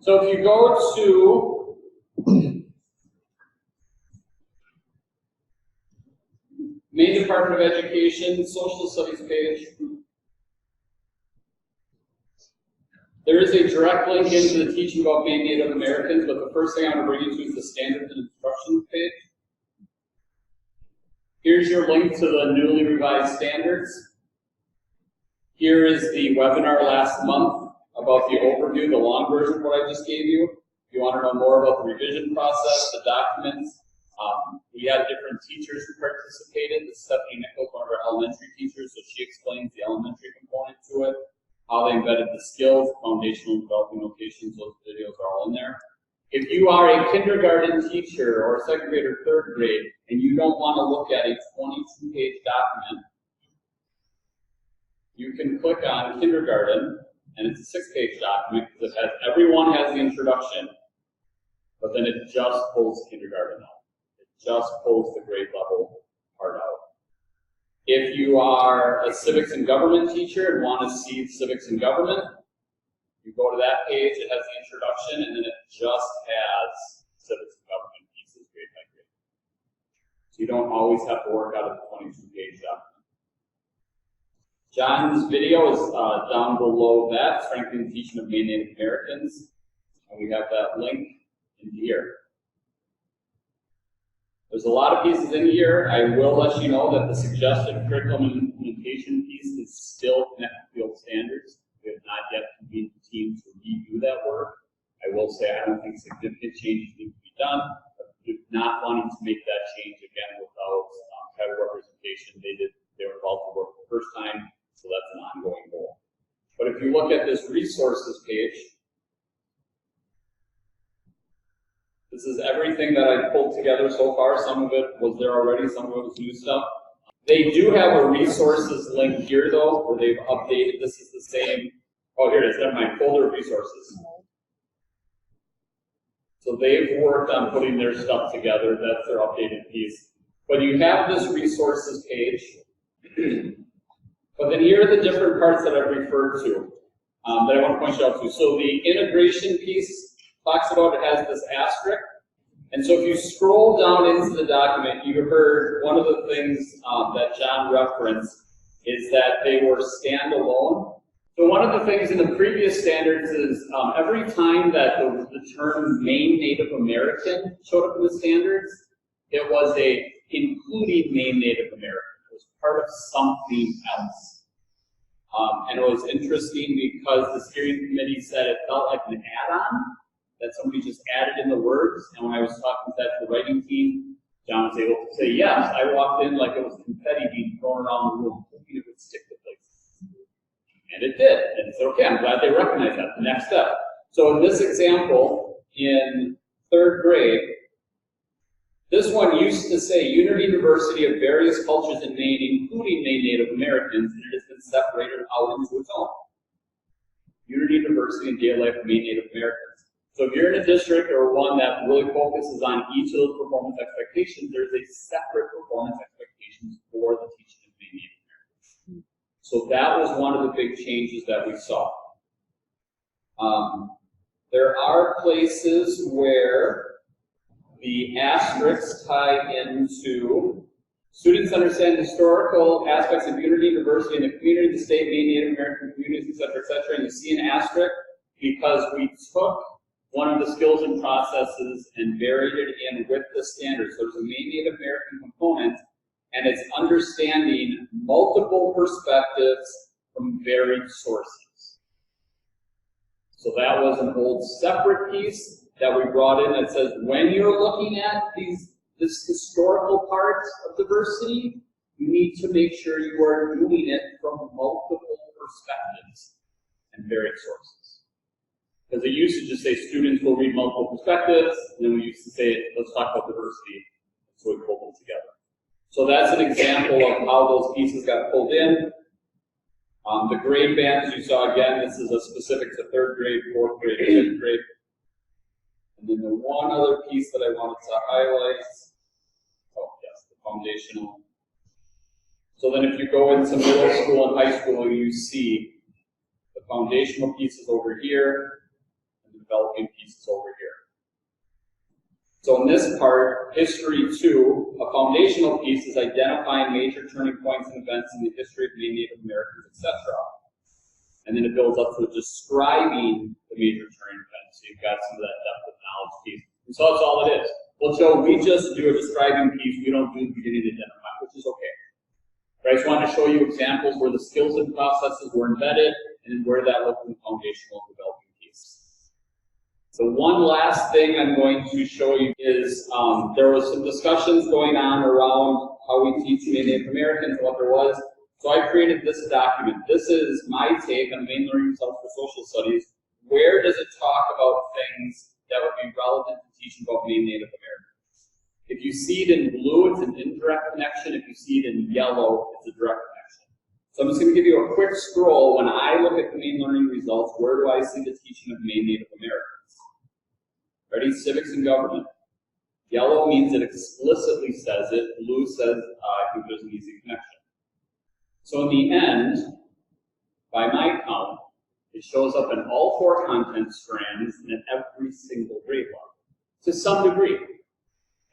So if you go to Maine Department of Education, Social Studies page, there is a direct link into the teaching about Maine Native Americans, but the first thing I want to bring you to is the standards and instructions page. Here's your link to the newly revised standards. Here is the webinar last month about the overview, the long version of what I just gave you. If you want to know more about the revision process, the documents, we had different teachers who participated. This is Stephanie Nichols, one of our elementary teachers, so she explains the elementary component to it, how they embedded the skills, foundational and developing locations. Those videos are all in there. If you are a kindergarten teacher or second grade or third grade and you don't want to look at a 22-page document, you can click on kindergarten, and it's a 6-page document because everyone has the introduction, but then it just pulls kindergarten out. It just pulls the grade level part out. If you are a civics and government teacher and want to see civics and government, you go to that page, it has the introduction, and then it just has civics and government pieces grade by grade. So you don't always have to work out a 22-page document. John's video is down below that, Strengthening Teaching of Maine Native Americans, and we have that link in here. There's a lot of pieces in here. I will let you know that the suggested curriculum implementation piece is still connected field standards. We have not yet convened the team to redo that work. I will say I don't think significant changes need to be done, but we're not wanting to make that change again without tribal representation. They were involved in the work the first time, so that's an ongoing goal. But if you look at this resources page, this is everything that I pulled together so far. Some of it was there already, some of it was new stuff. They do have a resources link here though, where they've updated. This is the same. Oh, here it is. Never mind. Folder of resources. So they've worked on putting their stuff together. That's their updated piece. But you have this resources page. But then here are the different parts that I've referred to that I want to point you out to. So the integration piece talks about, it has this asterisk. And so if you scroll down into the document, you heard one of the things that John referenced is that they were standalone. So one of the things in the previous standards is every time that the term Maine Native American showed up in the standards, it was including Maine Native American. It was part of something else. And it was interesting because the steering committee said it felt like an add-on, that somebody just added in the words. And when I was talking to the writing team, John was able to say, yes, I walked in like it was confetti being thrown around the room, hoping it would stick to places. And it did. And it's okay, I'm glad they recognized that, the next step. So in this example, in third grade, this one used to say Unity University of various cultures in Maine, including Maine Native Americans, and it has been separated out into its own. Unity University and Daily Life of Maine Native Americans. So if you're in a district or one that really focuses on each of those performance expectations, there's a separate performance expectations for the teaching of Maine Native Americans. So that was one of the big changes that we saw. There are places where the asterisks tie into students understand historical aspects of Unity University and the community, the state, Maine Native American communities, et cetera, and you see an asterisk because we took one of the skills and processes and buried it in with the standards. So there's a Maine Native American component, and it's understanding multiple perspectives from varied sources. So that was an old separate piece that we brought in that says when you're looking at this historical part of diversity, you need to make sure you are doing it from multiple perspectives and varied sources. Because it used to just say students will read multiple perspectives, and then we used to say, let's talk about diversity. So we pulled them together. So that's an example of how those pieces got pulled in. The grade bands you saw again, this is a specific to third grade, fourth grade, fifth grade. And then the one other piece that I wanted to highlight, oh yes, the foundational. So then if you go into middle school and high school, you see the foundational pieces over here, and the developing pieces over here. So in this part, history 2, a foundational piece is identifying major turning points and events in the history of Maine Native Americans, etc. And then it builds up to describing the major turning events. So you've got some of that depth of knowledge piece. And so that's all it is. Well, Joe, we just do a describing piece. We don't do beginning to identify, which is okay. But I just wanted to show you examples where the skills and processes were embedded and where that was in the foundational developing piece. So one last thing I'm going to show you is there was some discussions going on around how we teach Native Americans and what there was. So I created this document. This is my take on Maine Learning Results for Social Studies. Where does it talk about things that would be relevant to teaching about Maine Native Americans? If you see it in blue, it's an indirect connection. If you see it in yellow, it's a direct connection. So I'm just going to give you a quick scroll. When I look at the Maine Learning Results, where do I see the teaching of Maine Native Americans? Ready? Civics and government. Yellow means it explicitly says it. Blue says, I think there's an easy connection. So in the end, by my count, it shows up in all 4 content strands and at every single grade level, to some degree.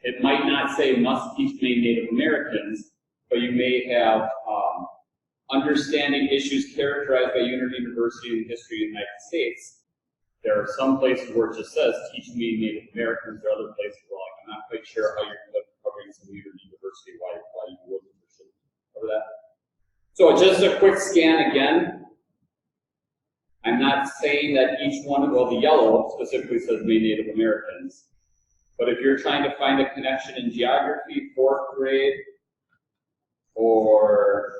It might not say must teach Maine Native Americans, but you may have understanding issues characterized by Unity University and history in the United States. There are some places where it just says teach Maine Native Americans. There are other places where like, I'm not quite sure how you're covering some Unity University, why you wouldn't or shouldn't cover that. So just a quick scan again. I'm not saying that each one, well, the yellow specifically says Maine Native Americans. But if you're trying to find a connection in geography, 4th grade, or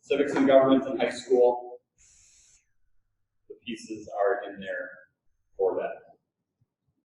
civics and government in high school, the pieces are in there